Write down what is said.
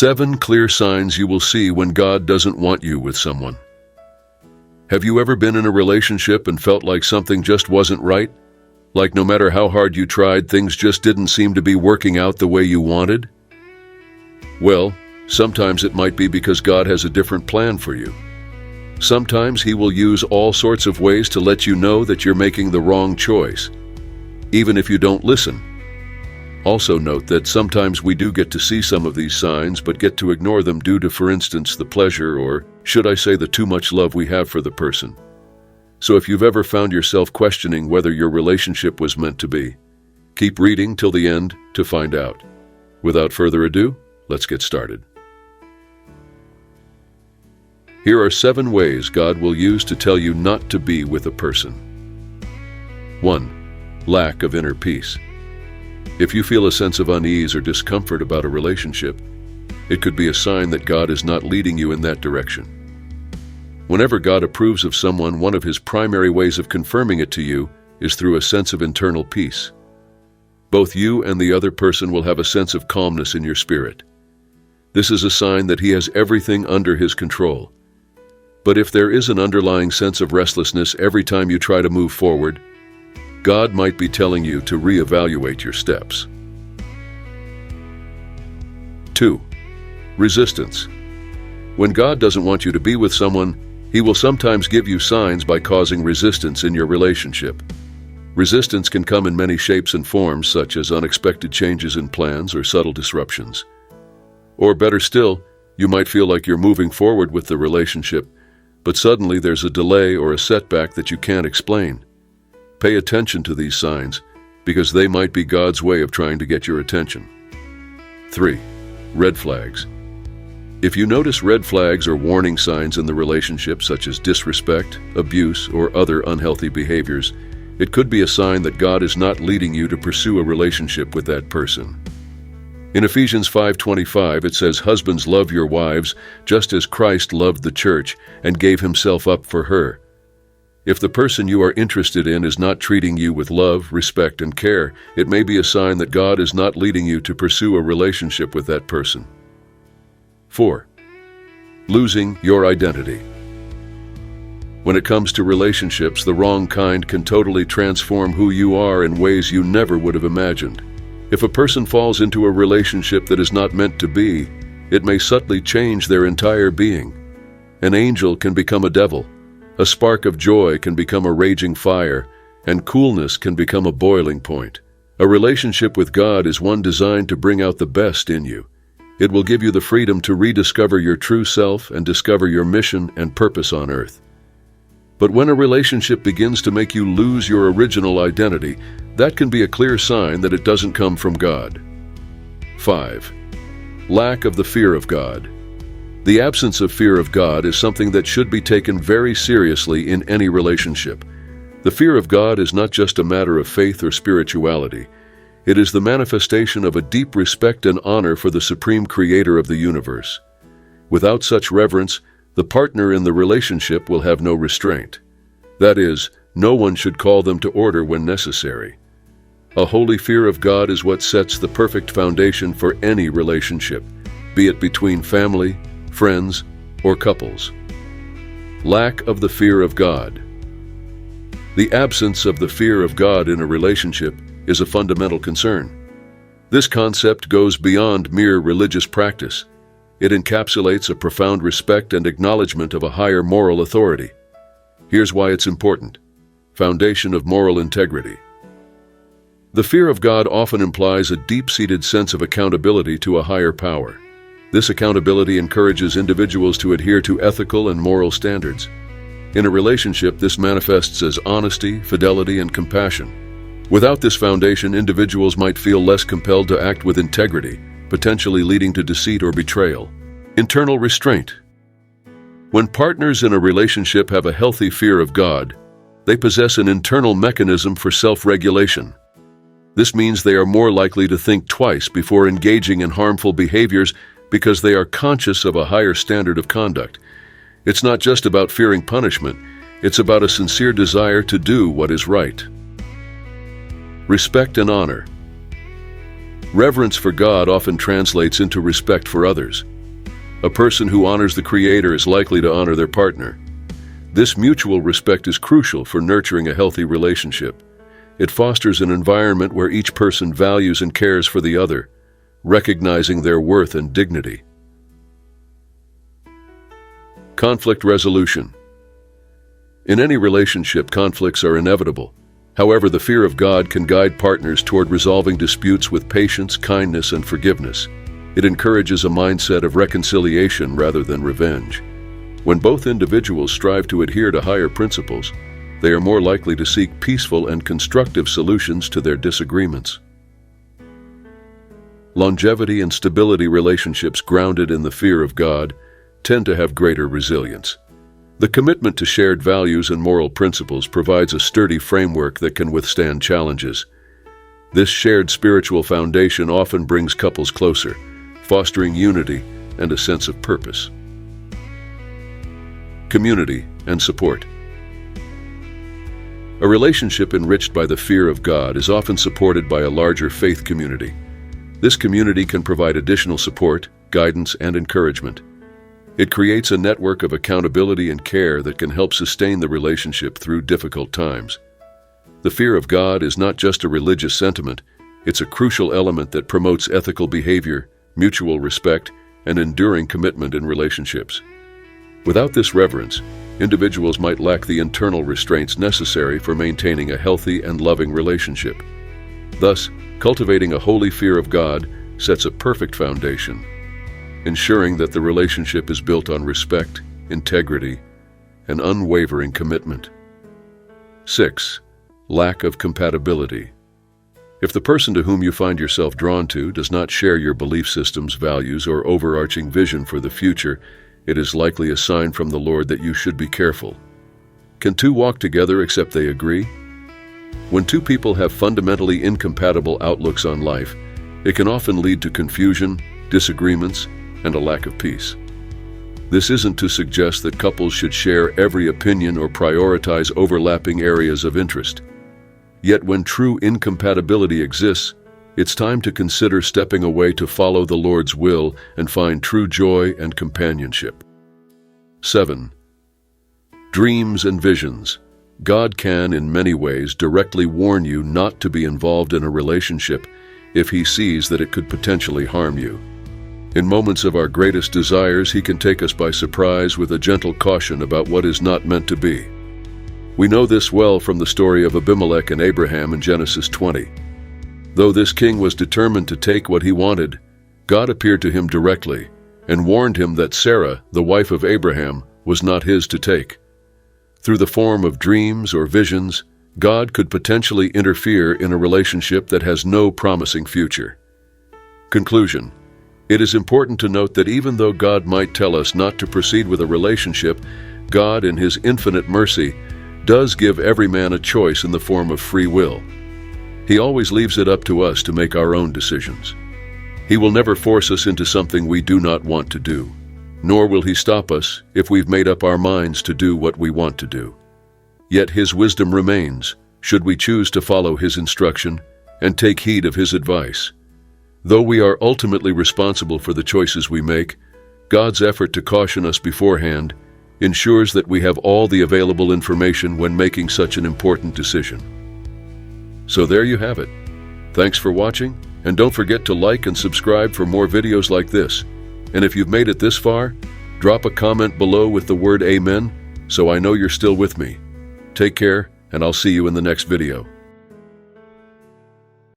7 clear signs you will see when God doesn't want you with someone. Have you ever been in a relationship and felt like something just wasn't right? Like no matter how hard you tried, things just didn't seem to be working out the way you wanted? Well, sometimes it might be because God has a different plan for you. Sometimes He will use all sorts of ways to let you know that you're making the wrong choice, even if you don't listen. Also note that sometimes we do get to see some of these signs, but get to ignore them due to, for instance, the pleasure, or should I say, the too much love we have for the person. So if you've ever found yourself questioning whether your relationship was meant to be, keep reading till the end to find out. Without further ado, let's get started. Here are 7 ways God will use to tell you not to be with a person. 1. Lack of inner peace. If you feel a sense of unease or discomfort about a relationship, it could be a sign that God is not leading you in that direction. Whenever God approves of someone, one of His primary ways of confirming it to you is through a sense of internal peace. Both you and the other person will have a sense of calmness in your spirit. This is a sign that He has everything under His control. But if there is an underlying sense of restlessness every time you try to move forward, God might be telling you to reevaluate your steps. 2. Resistance. When God doesn't want you to be with someone, He will sometimes give you signs by causing resistance in your relationship. Resistance can come in many shapes and forms, such as unexpected changes in plans or subtle disruptions. Or better still, you might feel like you're moving forward with the relationship, but suddenly there's a delay or a setback that you can't explain. Pay attention to these signs, because they might be God's way of trying to get your attention. 3. Red flags. If you notice red flags or warning signs in the relationship, such as disrespect, abuse, or other unhealthy behaviors, it could be a sign that God is not leading you to pursue a relationship with that person. In Ephesians 5:25, it says, "Husbands, love your wives, just as Christ loved the church and gave Himself up for her." If the person you are interested in is not treating you with love, respect, and care, it may be a sign that God is not leading you to pursue a relationship with that person. 4. Losing your identity. When it comes to relationships, the wrong kind can totally transform who you are in ways you never would have imagined. If a person falls into a relationship that is not meant to be, it may subtly change their entire being. An angel can become a devil. A spark of joy can become a raging fire, and coolness can become a boiling point. A relationship with God is one designed to bring out the best in you. It will give you the freedom to rediscover your true self and discover your mission and purpose on earth. But when a relationship begins to make you lose your original identity, that can be a clear sign that it doesn't come from God. 5. Lack of the fear of God. The absence of fear of God is something that should be taken very seriously in any relationship. The fear of God is not just a matter of faith or spirituality. It is the manifestation of a deep respect and honor for the supreme creator of the universe. Without such reverence, the partner in the relationship will have no restraint. That is, no one should call them to order when necessary. A holy fear of God is what sets the perfect foundation for any relationship, be it between family, friends, or couples. Lack of the fear of God. The absence of the fear of God in a relationship is a fundamental concern. This concept goes beyond mere religious practice. It encapsulates a profound respect and acknowledgement of a higher moral authority. Here's why it's important. Foundation of moral integrity. The fear of God often implies a deep-seated sense of accountability to a higher power. This accountability encourages individuals to adhere to ethical and moral standards. In a relationship, this manifests as honesty, fidelity, and compassion. Without this foundation, individuals might feel less compelled to act with integrity, potentially leading to deceit or betrayal. Internal restraint. When partners in a relationship have a healthy fear of God, they possess an internal mechanism for self-regulation. This means they are more likely to think twice before engaging in harmful behaviors because they are conscious of a higher standard of conduct. It's not just about fearing punishment, it's about a sincere desire to do what is right. Respect and honor. Reverence for God often translates into respect for others. A person who honors the Creator is likely to honor their partner. This mutual respect is crucial for nurturing a healthy relationship. It fosters an environment where each person values and cares for the other, recognizing their worth and dignity. Conflict resolution. In any relationship, conflicts are inevitable. However, the fear of God can guide partners toward resolving disputes with patience, kindness, and forgiveness. It encourages a mindset of reconciliation rather than revenge. When both individuals strive to adhere to higher principles, they are more likely to seek peaceful and constructive solutions to their disagreements. Longevity and stability. Relationships grounded in the fear of God tend to have greater resilience. The commitment to shared values and moral principles provides a sturdy framework that can withstand challenges. This shared spiritual foundation often brings couples closer, fostering unity and a sense of purpose. Community and support. A relationship enriched by the fear of God is often supported by a larger faith community. This community can provide additional support, guidance, and encouragement. It creates a network of accountability and care that can help sustain the relationship through difficult times. The fear of God is not just a religious sentiment, it's a crucial element that promotes ethical behavior, mutual respect, and enduring commitment in relationships. Without this reverence, individuals might lack the internal restraints necessary for maintaining a healthy and loving relationship. Thus, cultivating a holy fear of God sets a perfect foundation, ensuring that the relationship is built on respect, integrity, and unwavering commitment. 6. Lack of compatibility. If the person to whom you find yourself drawn to does not share your belief systems, values, or overarching vision for the future, it is likely a sign from the Lord that you should be careful. Can two walk together except they agree? When two people have fundamentally incompatible outlooks on life, it can often lead to confusion, disagreements, and a lack of peace. This isn't to suggest that couples should share every opinion or prioritize overlapping areas of interest. Yet when true incompatibility exists, it's time to consider stepping away to follow the Lord's will and find true joy and companionship. 7. Dreams and visions. God can, in many ways, directly warn you not to be involved in a relationship if He sees that it could potentially harm you. In moments of our greatest desires, He can take us by surprise with a gentle caution about what is not meant to be. We know this well from the story of Abimelech and Abraham in Genesis 20. Though this king was determined to take what he wanted, God appeared to him directly and warned him that Sarah, the wife of Abraham, was not his to take. Through the form of dreams or visions, God could potentially interfere in a relationship that has no promising future. Conclusion. It is important to note that even though God might tell us not to proceed with a relationship, God, in His infinite mercy, does give every man a choice in the form of free will. He always leaves it up to us to make our own decisions. He will never force us into something we do not want to do, nor will He stop us if we've made up our minds to do what we want to do. Yet His wisdom remains, should we choose to follow His instruction and take heed of His advice. Though we are ultimately responsible for the choices we make, God's effort to caution us beforehand ensures that we have all the available information when making such an important decision. So there you have it. Thanks for watching, and don't forget to like and subscribe for more videos like this. And if you've made it this far, drop a comment below with the word Amen, so I know you're still with me. Take care, and I'll see you in the next video.